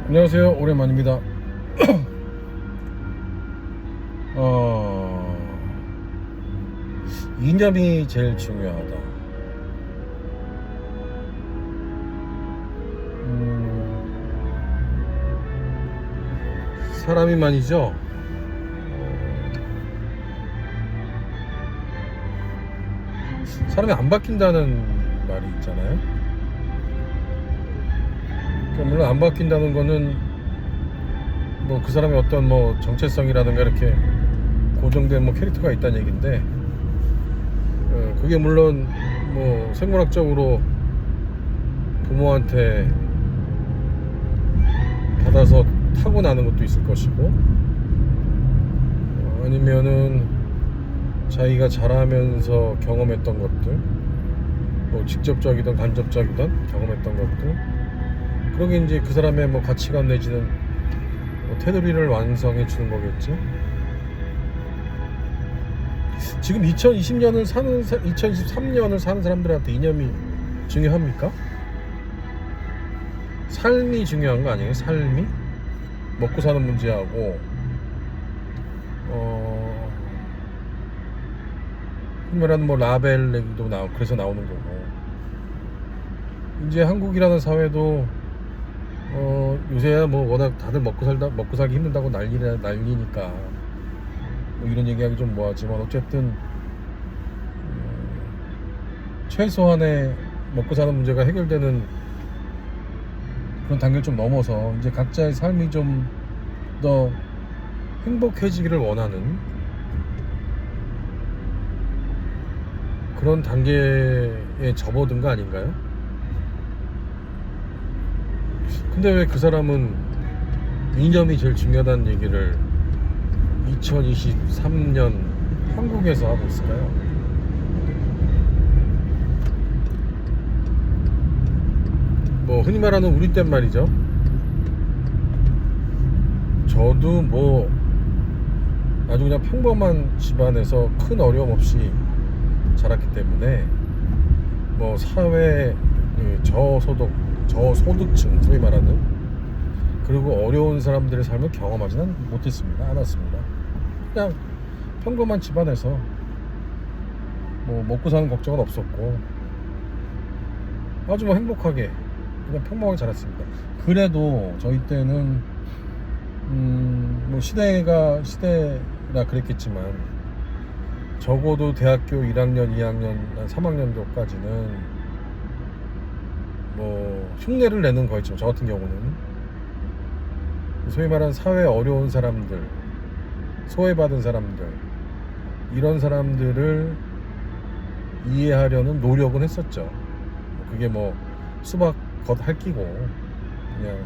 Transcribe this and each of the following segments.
안녕하세요. 오랜만입니다. 이념이 제일 중요하다. 사람이 말이죠. 사람이 안 바뀐다는 말이 있잖아요. 그러니까 물론 안 바뀐다는 거는 뭐 그 사람의 어떤 뭐 정체성이라든가 이렇게 고정된 뭐 캐릭터가 있다는 얘기인데, 그게 물론 뭐 생물학적으로 부모한테 받아서 타고나는 것도 있을 것이고, 아니면은 자기가 자라면서 경험했던 것들, 뭐 직접적이든 간접적이든 경험했던 것들, 그러게 이제 그 사람의 뭐 가치관 내지는 뭐 테두리를 완성해 주는 거겠죠. 지금 2023년을 사는 사람들한테 이념이 중요합니까? 삶이 중요한 거 아니에요? 삶이? 먹고 사는 문제하고 말하는 뭐 라벨 얘기도 그래서 나오는 거고, 이제 한국이라는 사회도 요새야 뭐 워낙 다들 먹고 살기 힘들다고 난리니까 뭐 이런 얘기하기 좀 뭐하지만, 어쨌든 최소한의 먹고 사는 문제가 해결되는 그런 단계를 좀 넘어서 이제 각자의 삶이 좀 더 행복해지기를 원하는 그런 단계에 접어든 거 아닌가요? 근데 왜 그 사람은 이념이 제일 중요하다는 얘기를 2023년 한국에서 하고 있을까요? 뭐 흔히 말하는 우리 땐 말이죠. 저도 뭐 아주 그냥 평범한 집안에서 큰 어려움 없이 자랐기 때문에 뭐 사회 저소득층 소위 말하는 그리고 어려운 사람들의 삶을 경험하지는 않았습니다. 그냥 평범한 집안에서 뭐 먹고 사는 걱정은 없었고 아주 뭐 행복하게 그냥 평범하게 자랐습니다. 그래도 저희 때는 뭐 시대라 그랬겠지만 적어도 대학교 1학년, 2학년, 한 3학년도까지는 뭐 흉내를 내는 거였죠. 저 같은 경우는 소위 말하는 사회에 어려운 사람들, 소외받은 사람들, 이런 사람들을 이해하려는 노력은 했었죠. 그게 뭐 수박 겉핥기고 그냥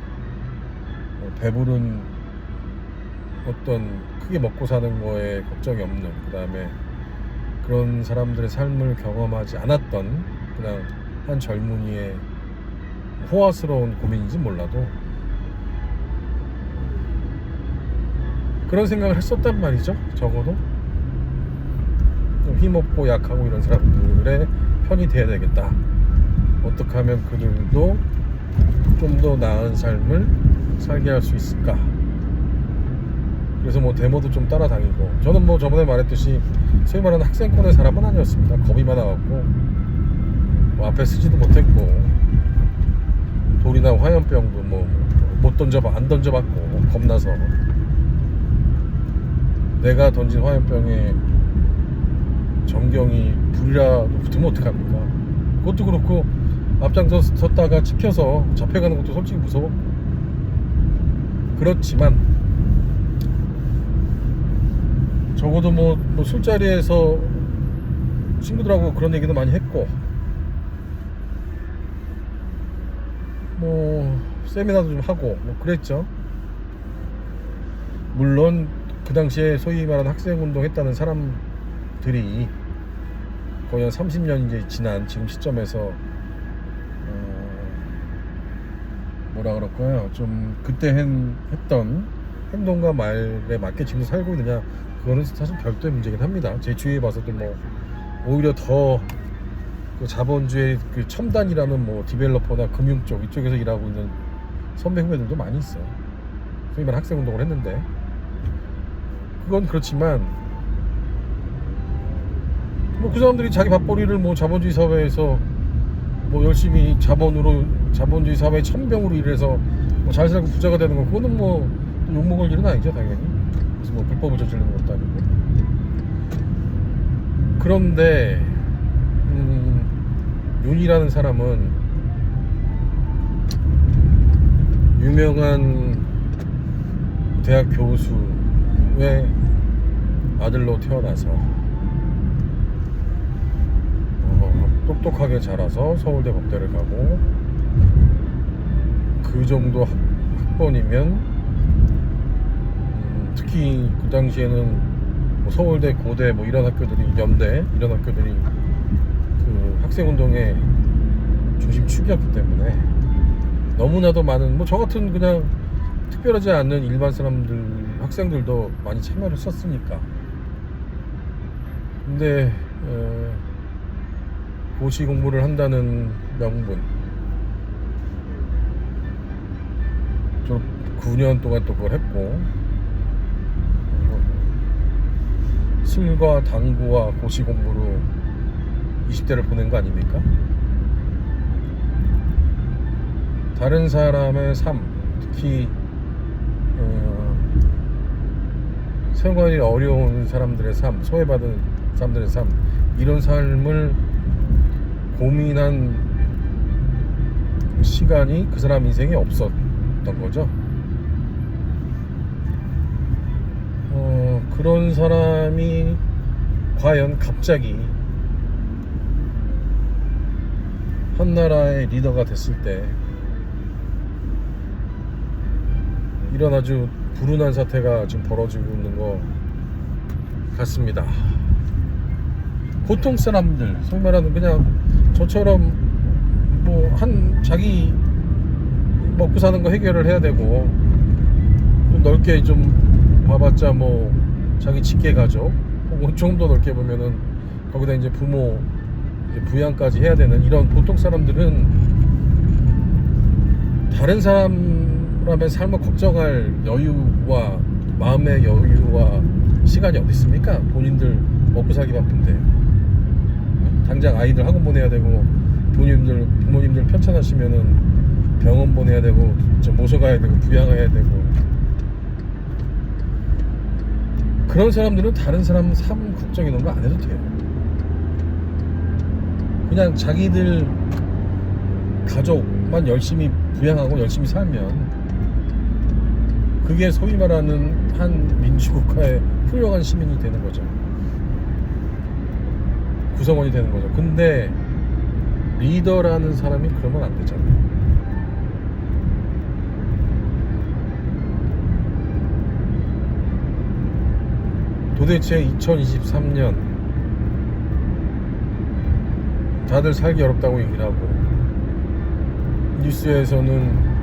뭐 배부른 어떤 크게 먹고 사는 거에 걱정이 없는, 그 다음에 그런 사람들의 삶을 경험하지 않았던 그냥 한 젊은이의 호화스러운 고민인지 몰라도 그런 생각을 했었단 말이죠. 적어도 좀 힘없고 약하고 이런 사람들의 편이 돼야 되겠다. 어떻게 하면 그들도 좀 더 나은 삶을 살게 할 수 있을까. 그래서 뭐 데모도 좀 따라다니고, 저는 뭐 저번에 말했듯이 소위 말하는 학생권의 사람은 아니었습니다. 겁이 많아갖고 뭐 앞에 쓰지도 못했고, 돌이나 화염병도 뭐 안 던져봤고, 겁나서 내가 던진 화염병에 전경이 불이라도 붙으면 어떡합니까? 그것도 그렇고 앞장서 섰다가 찍혀서 잡혀가는 것도 솔직히 무서웠고, 그렇지만 적어도 뭐 술자리에서 친구들하고 그런 얘기도 많이 했고, 뭐 세미나도 좀 하고 뭐 그랬죠. 물론 그 당시에 소위 말하는 학생운동 했다는 사람들이 거의 한 30년 이제 지난 지금 시점에서 뭐라 그럴까요? 좀 그때 했던 행동과 말에 맞게 지금 살고 있느냐, 그거는 사실 별도의 문제긴 합니다. 제 주위에 봐서도 뭐 오히려 더 그 자본주의 그 첨단이라는 뭐 디벨로퍼나 금융 쪽 이쪽에서 일하고 있는 선배 후배들도 많이 있어. 소위 말해 학생 운동을 했는데 그건 그렇지만 뭐 그 사람들이 자기 밥벌이를 뭐 자본주의 사회에서 뭐 열심히 자본주의 사회 천병으로 일해서 뭐 잘 살고 부자가 되는 거 그거는 뭐 욕먹을 일은 아니죠 당연히. 그래서 뭐 불법을 저지르는 것도 아니고. 그런데 윤이라는 사람은 유명한 대학 교수의 아들로 태어나서 똑똑하게 자라서 서울대 법대를 가고 그 정도 학번이면 특히 그 당시에는 뭐 서울대, 고대 뭐 이런 학교들이 연대 이런 학교들이 그 학생운동의 중심축이었기 때문에 너무나도 많은 뭐 저 같은 그냥 특별하지 않는 일반 사람들 학생들도 많이 참여를 했었으니까. 근데 고시 공부를 한다는 명분 좀 9년 동안 또 그걸 했고 술과 당구와 고시 공부로 20대를 보낸 거 아닙니까? 다른 사람의 삶, 특히 생활이 어려운 사람들의 삶, 소외받은 사람들의 삶, 이런 삶을 고민한 시간이 그 사람 인생에 없었던 거죠. 그런 사람이 과연 갑자기 한 나라의 리더가 됐을 때 이런 아주 불운한 사태가 지금 벌어지고 있는 것 같습니다. 보통 사람들, 소위 말하는 그냥 저처럼 뭐 자기 먹고 사는 거 해결을 해야 되고 좀 넓게 좀 봐봤자 뭐 자기 직계 가족 혹은 좀 더 넓게 보면은 거기다 이제 부모 부양까지 해야 되는 이런 보통 사람들은 다른 사람의 삶을 걱정할 여유와 마음의 여유와 시간이 어디 있습니까? 본인들 먹고 살기 바쁜데 당장 아이들 학원 보내야 되고 부모님들 편찮으시면은 병원 보내야 되고 좀 모셔가야 되고 부양해야 되고 그런 사람들은 다른 사람 삶 걱정 이런 거 안 해도 돼요. 그냥 자기들 가족만 열심히 부양하고 열심히 살면 그게 소위 말하는 한 민주국가의 훌륭한 시민이 되는 거죠. 구성원이 되는 거죠. 근데 리더라는 사람이 그러면 안 되잖아요. 도대체 2023년 다들 살기 어렵다고 얘기를 하고 뉴스에서는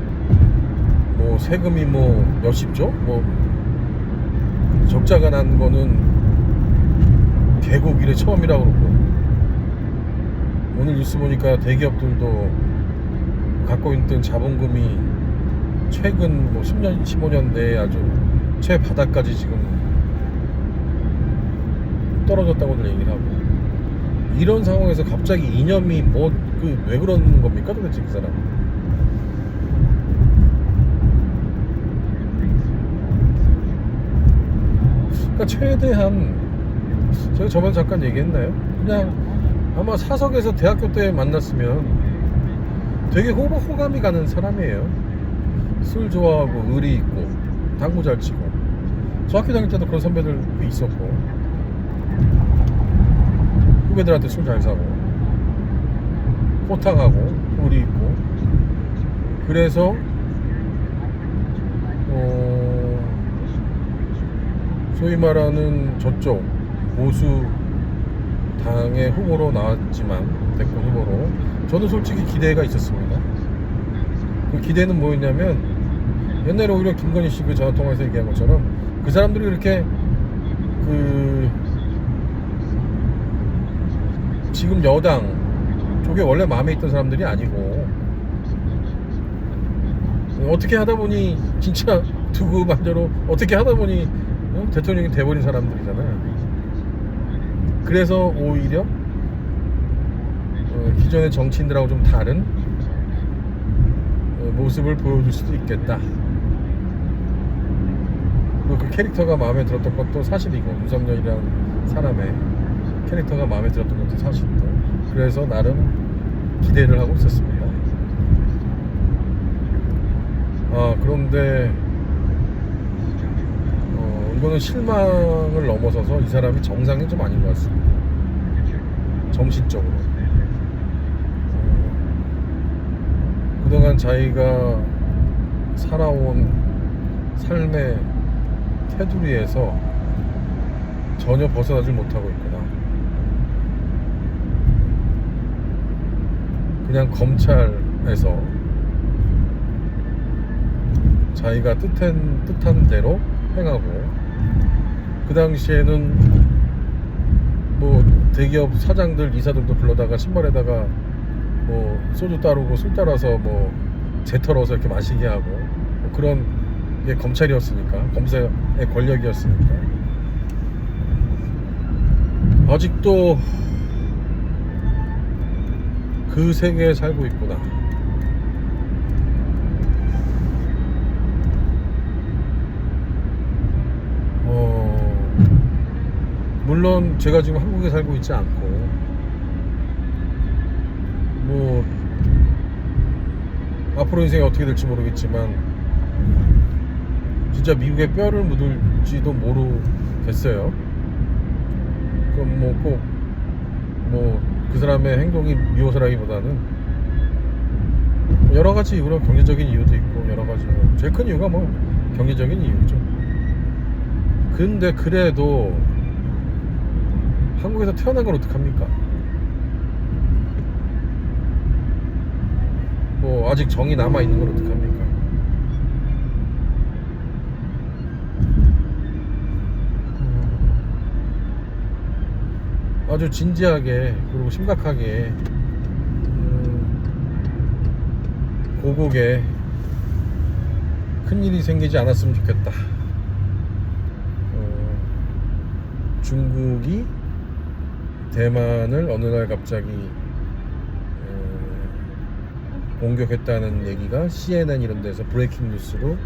뭐 세금이 뭐 몇십조? 뭐 적자가 난 거는 개국 이래 처음이라고 그러고 오늘 뉴스 보니까 대기업들도 갖고 있던 자본금이 최근 뭐 10년, 15년 내에 아주 최바닥까지 지금 떨어졌다고들 얘기를 하고 이런 상황에서 갑자기 이념이 왜 그러는 겁니까 도대체 그 사람. 그러니까 최대한 제가 저번에 잠깐 얘기했나요? 그냥 아마 사석에서 대학교 때 만났으면 되게 호감이 가는 사람이에요. 술 좋아하고 의리 있고 당구 잘 치고 저 학교 다닐 때도 그런 선배들 있었고 후배들한테 술 잘 사고 호탕하고 의리 있고 그래서 소위 말하는 저쪽 보수 당의 후보로 나왔지만 대권 후보로 저는 솔직히 기대가 있었습니다. 그 기대는 뭐였냐면 옛날에 오히려 김건희 씨 그 전화통화에서 얘기한 것처럼 그 사람들이 이렇게 지금 여당 쪽에 원래 마음에 있던 사람들이 아니고 어떻게 하다 보니 진짜 두고 만져로 어떻게 하다 보니 대통령이 돼버린 사람들이잖아요. 그래서 오히려 기존의 정치인들하고 좀 다른 모습을 보여줄 수도 있겠다. 그 캐릭터가 마음에 들었던 것도 사실이고, 윤석열이라는 사람의 캐릭터가 마음에 들었던 것도 사실이고, 그래서 나름 기대를 하고 있었습니다. 그런데 이거는 실망을 넘어서서 이 사람이 정상이 좀 아닌 것 같습니다. 정신적으로. 그동안 자기가 살아온 삶의 테두리에서 전혀 벗어나질 못하고 있구나. 그냥 검찰에서 자기가 뜻한 대로 행하고, 그 당시에는 뭐 대기업 사장들, 이사들도 불러다가 신발에다가 뭐 소주 따르고 술 따라서 뭐 재털어서 이렇게 마시게 하고, 뭐 그런 게 검찰이었으니까, 검사의 권력이었으니까. 아직도 그 세계에 살고 있구나. 물론 제가 지금 한국에 살고 있지 않고, 뭐 앞으로 인생이 어떻게 될지 모르겠지만 진짜 미국에 뼈를 묻을지도 모르겠어요. 그럼 뭐 꼭 뭐 그 사람의 행동이 미워서라기보다는 여러 가지 이유로, 경제적인 이유도 있고 여러 가지, 제일 큰 이유가 뭐 경제적인 이유죠. 근데 그래도 한국에서 태어난 건 어떡합니까? 뭐 아직 정이 남아있는 건 어떡합니까? 아주 진지하게 그리고 심각하게 고국에 큰일이 생기지 않았으면 좋겠다. 중국이 대만을 어느 날 갑자기 공격했다는 얘기가 CNN 이런 데서 브레이킹 뉴스로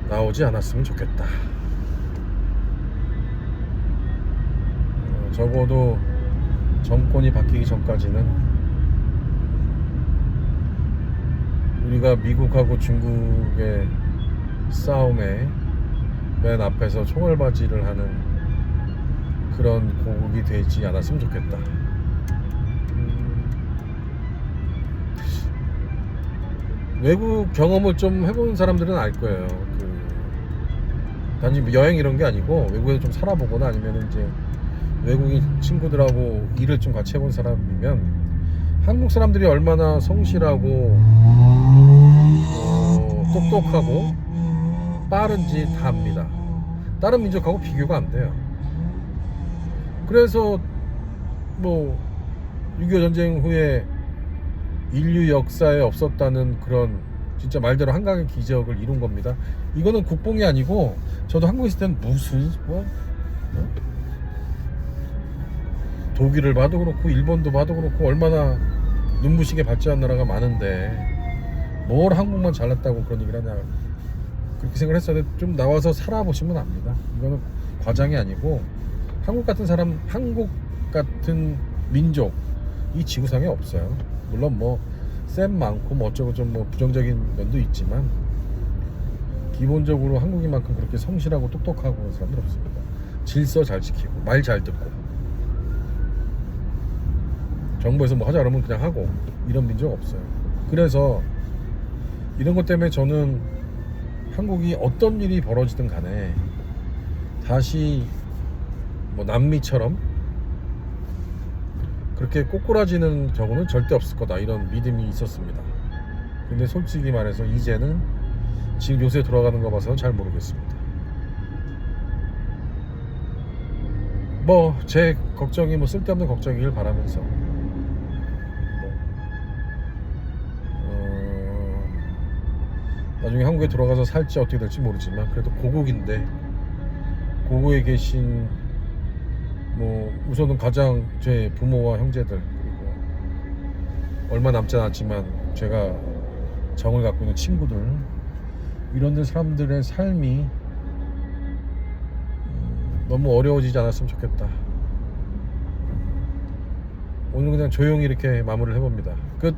나오지 않았으면 좋겠다. 적어도 정권이 바뀌기 전까지는 우리가 미국하고 중국의 싸움에 맨 앞에서 총알바지를 하는 그런 고국이 되지 않았으면 좋겠다. 외국 경험을 좀 해본 사람들은 알 거예요. 단지 여행 이런 게 아니고 외국에서 좀 살아보거나 아니면 이제 외국인 친구들하고 일을 좀 같이 해본 사람이면 한국 사람들이 얼마나 성실하고 똑똑하고 빠른지 다 압니다. 다른 민족하고 비교가 안 돼요. 그래서 뭐 6.25 전쟁 후에 인류 역사에 없었다는 그런 진짜 말대로 한강의 기적을 이룬 겁니다. 이거는 국뽕이 아니고, 저도 한국에 있을 때는 무슨 독일을 봐도 그렇고 일본도 봐도 그렇고 얼마나 눈부시게 발전한 나라가 많은데 뭘 한국만 잘났다고 그런 얘기를 하냐, 그렇게 생각을 했었는데 좀 나와서 살아보시면 압니다. 이거는 과장이 아니고 한국 같은 사람, 한국 같은 민족 이 지구상에 없어요. 물론 뭐 쌤 많고 뭐 어쩌고 좀 뭐 부정적인 면도 있지만 기본적으로 한국인만큼 그렇게 성실하고 똑똑하고 그런 사람들 없습니다. 질서 잘 지키고 말 잘 듣고 정부에서 뭐 하자 그러면 그냥 하고 이런 민족 없어요. 그래서 이런 것 때문에 저는 한국이 어떤 일이 벌어지든 간에 다시 뭐 남미처럼 그렇게 꼬꾸라지는 경우는 절대 없을 거다, 이런 믿음이 있었습니다. 근데 솔직히 말해서 이제는 지금 요새 돌아가는 거 봐서는 잘 모르겠습니다. 뭐 제 걱정이 뭐 쓸데없는 걱정이길 바라면서 나중에 한국에 돌아가서 살지 어떻게 될지 모르지만 그래도 고국인데 고국에 계신 뭐 우선은 가장 제 부모와 형제들 그리고 얼마 남지 않았지만 제가 정을 갖고 있는 친구들 이런 사람들의 삶이 너무 어려워지지 않았으면 좋겠다. 오늘 그냥 조용히 이렇게 마무리를 해봅니다. 끝.